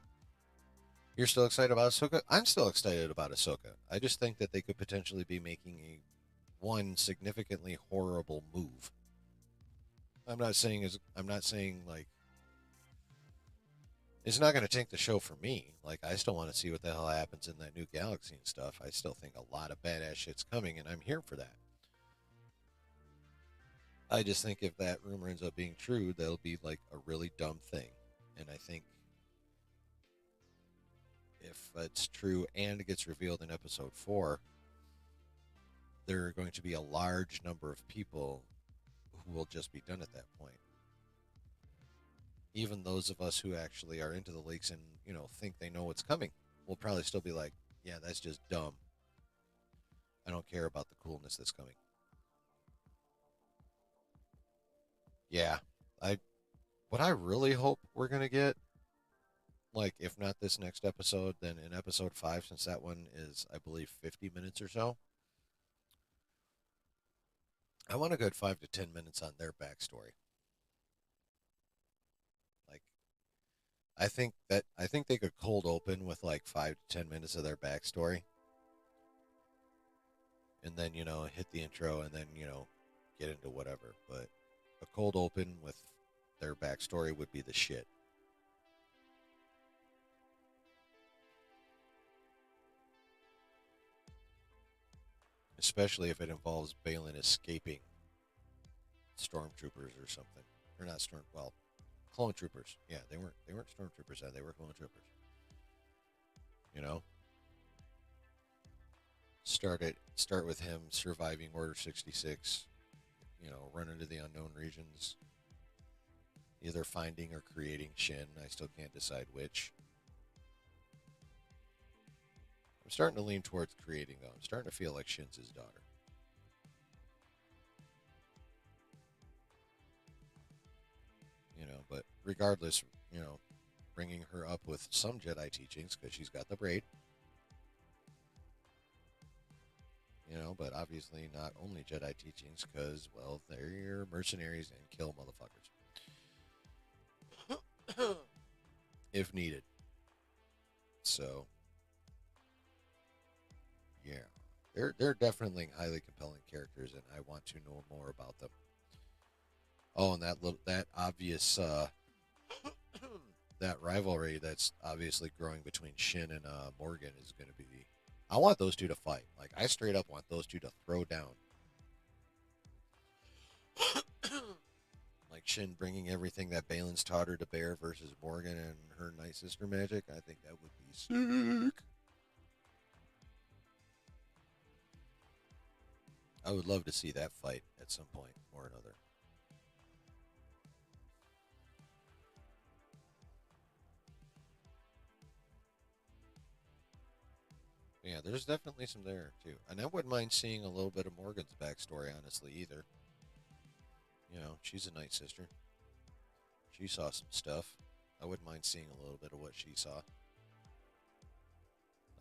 You're still excited about Ahsoka? I'm still excited about Ahsoka. I just think that they could potentially be making one significantly horrible move. I'm not saying like it's not going to tank the show for me. Like, I still want to see what the hell happens in that new galaxy and stuff. I still think a lot of badass shit's coming, and I'm here for that. I just think if that rumor ends up being true, that'll be like a really dumb thing. And I think if it's true and it gets revealed in episode 4, there are going to be a large number of people who will just be done at that point. Even those of us who actually are into the leaks and, think they know what's coming will probably still be like, yeah, that's just dumb. I don't care about the coolness that's coming. Yeah. I what I really hope we're going to get, like, if not this next episode, then in episode 5, since that one is, I believe, 50 minutes or so, I want a good 5 to 10 minutes on their backstory. Like, I think they could cold open with like 5 to 10 minutes of their backstory, and then hit the intro, and then get into whatever. But a cold open with their backstory would be the shit. Especially if it involves Balin escaping stormtroopers or something. Or not clone troopers. Yeah, they weren't stormtroopers then, they were clone troopers. You know? Start with him surviving Order 66, run into the unknown regions, either finding or creating Shin. I still can't decide which. I'm starting to lean towards creating, though. I'm starting to feel like Shin's his daughter. But regardless, bringing her up with some Jedi teachings because she's got the braid. But obviously not only Jedi teachings because, well, they're mercenaries and kill motherfuckers if needed. So, yeah, they're definitely highly compelling characters, and I want to know more about them. Oh, and that obvious that rivalry that's obviously growing between Shin and Morgan is going to be. I want those two to fight. Like, I straight up want those two to throw down. Like Shin bringing everything that Balin's taught her to bear versus Morgan and her Night Sister magic. I think that would be sick. I would love to see that fight at some point or another. Yeah, there's definitely some there too, and I wouldn't mind seeing a little bit of Morgan's backstory, honestly, either. She's a Night Sister. She saw some stuff. I wouldn't mind seeing a little bit of what she saw.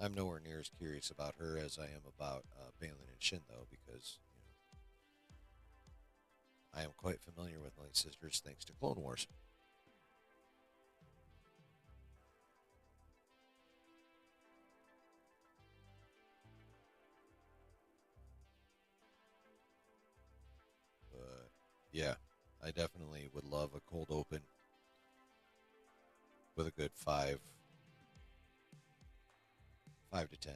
I'm nowhere near as curious about her as I am about Balin and Shin, though, because I am quite familiar with Night Sisters thanks to Clone Wars. But yeah, I definitely would love a cold open with a good 5 to 10.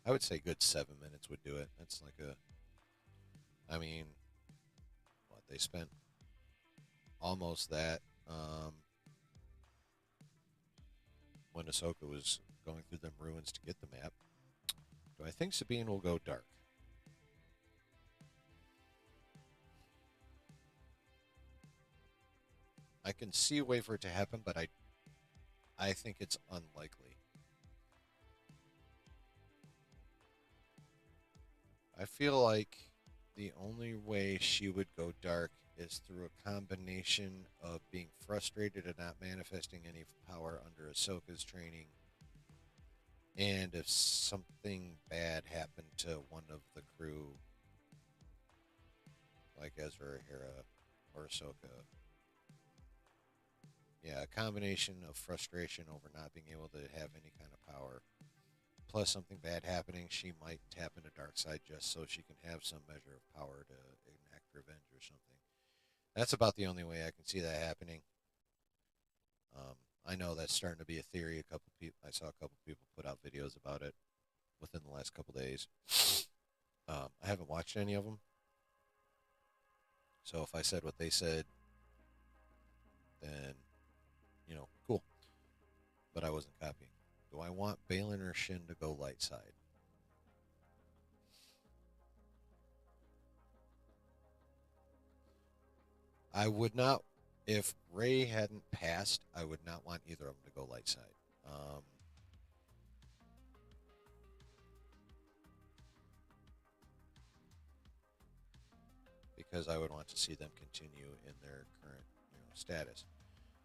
I would say good 7 minutes would do it. That's like I mean, what they spent almost that when Ahsoka was going through them ruins to get the map. Do I think Sabine will go dark? I can see a way for it to happen, but I think it's unlikely. I feel like the only way she would go dark is through a combination of being frustrated and not manifesting any power under Ahsoka's training, and if something bad happened to one of the crew, like Ezra or Hera or Ahsoka. Yeah, a combination of frustration over not being able to have any kind of power, plus something bad happening, she might tap into dark side just so she can have some measure of power to enact revenge or something. That's about the only way I can see that happening. Um, I know that's starting to be a theory. A couple people, I saw a couple people put out videos about it within the last couple days. I haven't watched any of them, so if I said what they said, then cool. But I wasn't copying. Do I want Balin or Shin to go light side? I would not. If Ray hadn't passed, I would not want either of them to go light side. Um, because I would want to see them continue in their current, status.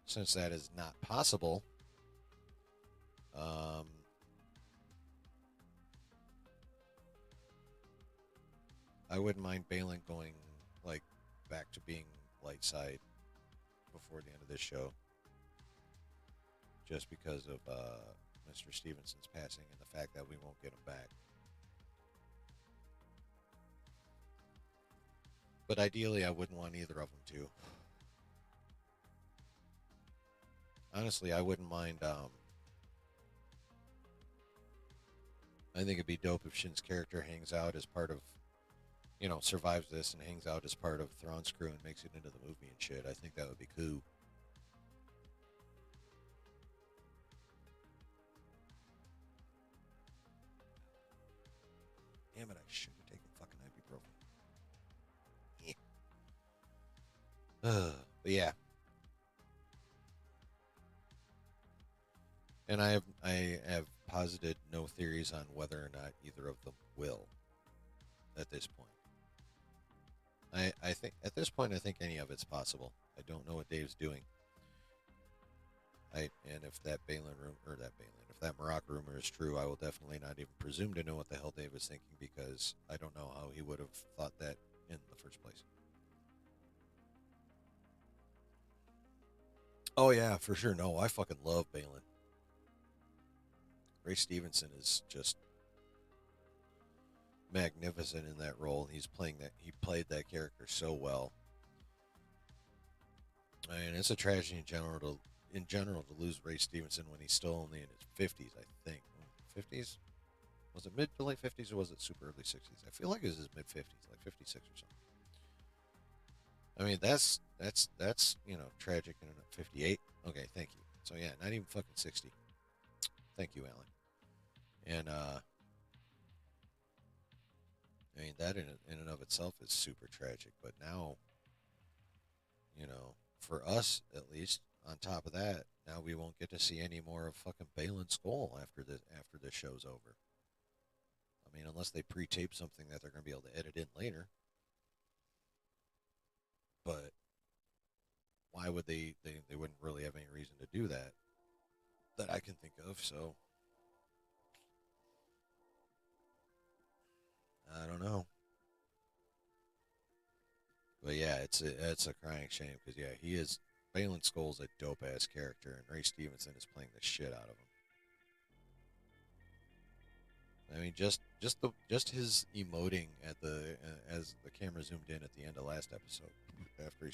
Since that is not possible, um, I wouldn't mind Balin going like back to being light side before the end of this show, just because of Mr. Stevenson's passing and the fact that we won't get him back. But ideally, I wouldn't want either of them to. Honestly, I wouldn't mind. I think it'd be dope if Shin's character hangs out as part of, survives this and hangs out as part of Thrawn's crew and makes it into the movie and shit. I think that would be cool. Damn it, I should have taken fucking ibuprofen. But yeah. And I have posited no theories on whether or not either of them will at this point. I think at this point I think any of it's possible. I don't know what Dave's doing. And if that Balin room or that Balin, if that Marok rumor is true, I will definitely not even presume to know what the hell Dave is thinking because I don't know how he would have thought that in the first place. Oh yeah, for sure. No, I fucking love Balin. Ray Stevenson is just magnificent in that role. He played that character so well. I mean, it's a tragedy in general to lose Ray Stevenson when he's still only in his 50s, I think. 50s? Was it mid to late 50s or was it super early 60s? I feel like it was his mid 50s, like 56 or something. I mean, that's tragic in 58. Okay, thank you. So yeah, not even fucking 60. Thank you, Alan. And I mean that in and of itself is super tragic. But now, for us at least, on top of that, now we won't get to see any more of fucking Balin Skull after this show's over. I mean, unless they pre-tape something that they're going to be able to edit in later. But why would they wouldn't really have any reason to do that I can think of. So I don't know. But yeah, it's a crying shame because yeah, he is Balin Skull's a dope ass character, and Ray Stevenson is playing the shit out of him. I mean, just his emoting at the as the camera zoomed in at the end of last episode, after he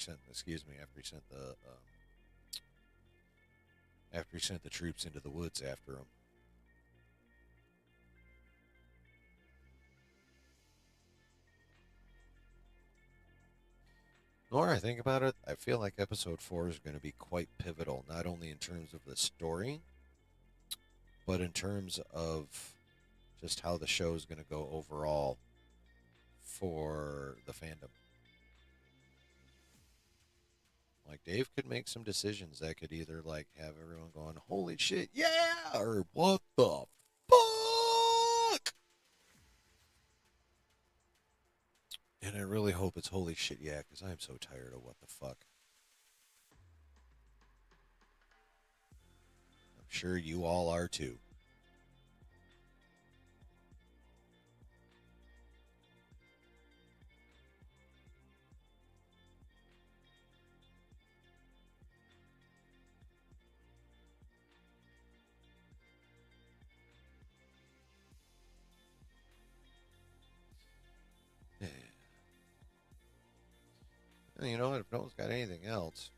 sent the troops into the woods after him. The more I think about it, I feel like episode 4 is going to be quite pivotal, not only in terms of the story, but in terms of just how the show is going to go overall for the fandom. Like Dave could make some decisions that could either like have everyone going, "Holy shit, yeah!" or "What the fuck?" And I really hope it's holy shit, yeah, because I'm so tired of what the fuck. I'm sure you all are too. Yeah. And you know what? If no one's got anything else,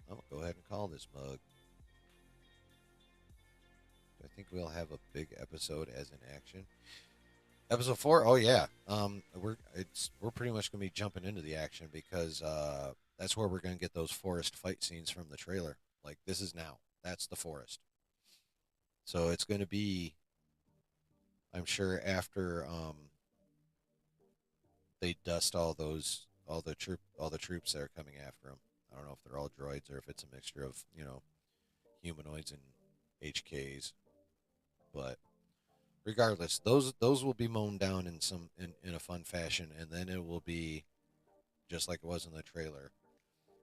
I'm gonna go ahead and call this mug. I think we'll have a big episode as in action. Episode 4. Oh yeah. We're pretty much gonna be jumping into the action because that's where we're gonna get those forest fight scenes from the trailer. Like this is now. That's the forest. So it's gonna be, I'm sure, after they dust all the troops that are coming after them. I don't know if they're all droids or if it's a mixture of humanoids and HKs, but regardless, those will be mown down in a fun fashion, and then it will be just like it was in the trailer: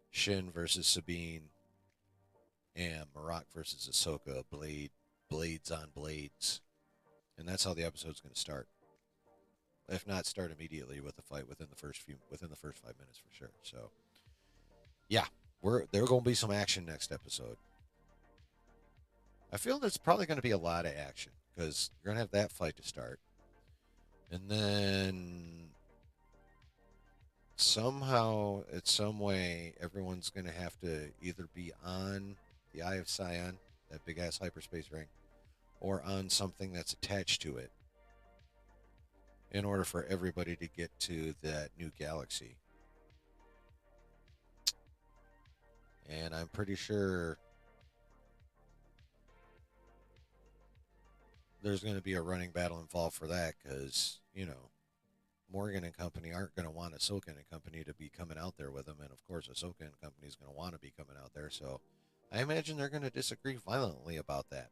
Shin versus Sabine and Marak versus Ahsoka. Blades on blades, and that's how the episode's going to start. If not, start immediately with the fight within the first 5 minutes for sure. So yeah, there going to be some action next episode. I feel there's probably going to be a lot of action because you're going to have that fight to start, and then somehow, in some way, everyone's going to have to either be on the Eye of Sion, that big ass hyperspace ring, or on something that's attached to it in order for everybody to get to that new galaxy. And I'm pretty sure there's going to be a running battle involved for that because, Morgan and company aren't going to want Ahsoka and company to be coming out there with them. And of course, Ahsoka and company is going to want to be coming out there. So I imagine they're going to disagree violently about that.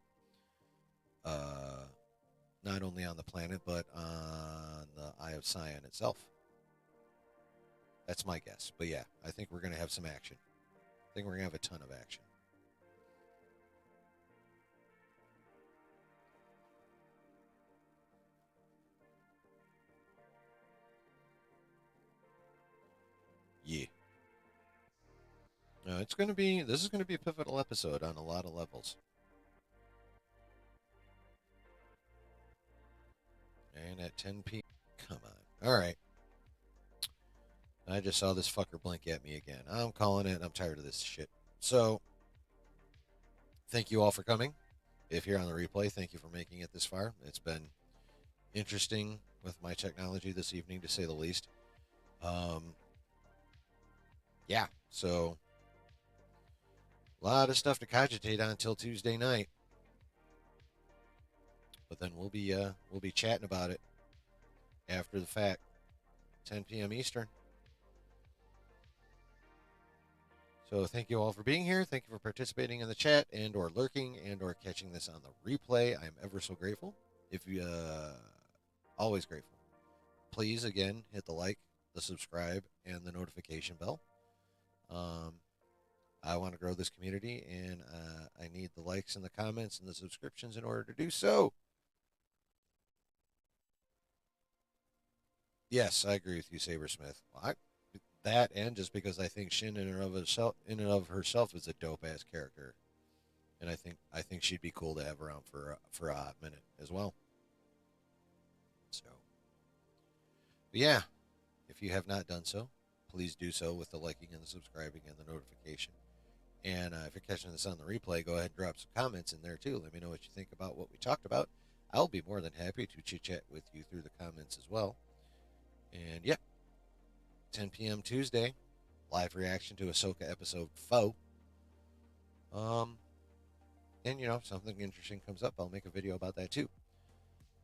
Uh, Not only on the planet, but on the Eye of Sion itself. That's my guess. But yeah, I think we're going to have some action. I think we're going to have a ton of action. Yeah. No, this is going to be a pivotal episode on a lot of levels. And at 10 p.m. Come on. All right. I just saw this fucker blink at me again. I'm calling it. I'm tired of this shit. So, thank you all for coming. If you're on the replay, thank you for making it this far. It's been interesting with my technology this evening, to say the least. Um, yeah, so a lot of stuff to cogitate on until Tuesday night, but then we'll be chatting about it after the fact, 10 p.m. Eastern. So thank you all for being here. Thank you for participating in the chat and or lurking and or catching this on the replay. I'm ever so grateful. If you always grateful. Please again hit the like, the subscribe, and the notification bell. Um, I want to grow this community, and I need the likes and the comments and the subscriptions in order to do so. Yes, I agree with you, Sabersmith. That and just because I think Shin in and of herself is a dope ass character, and I think she'd be cool to have around for a hot minute as well. So, but yeah, if you have not done so, please do so with the liking and the subscribing and the notification. And if you're catching this on the replay, go ahead and drop some comments in there too. Let me know what you think about what we talked about. I'll be more than happy to chit chat with you through the comments as well. And yeah, 10 p.m. Tuesday, live reaction to Ahsoka episode 4. Um, and if something interesting comes up, I'll make a video about that too.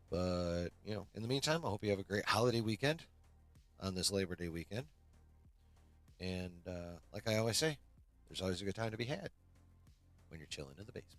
But in the meantime, I hope you have a great holiday weekend on this Labor Day weekend. And like I always say, there's always a good time to be had when you're chilling in the basement.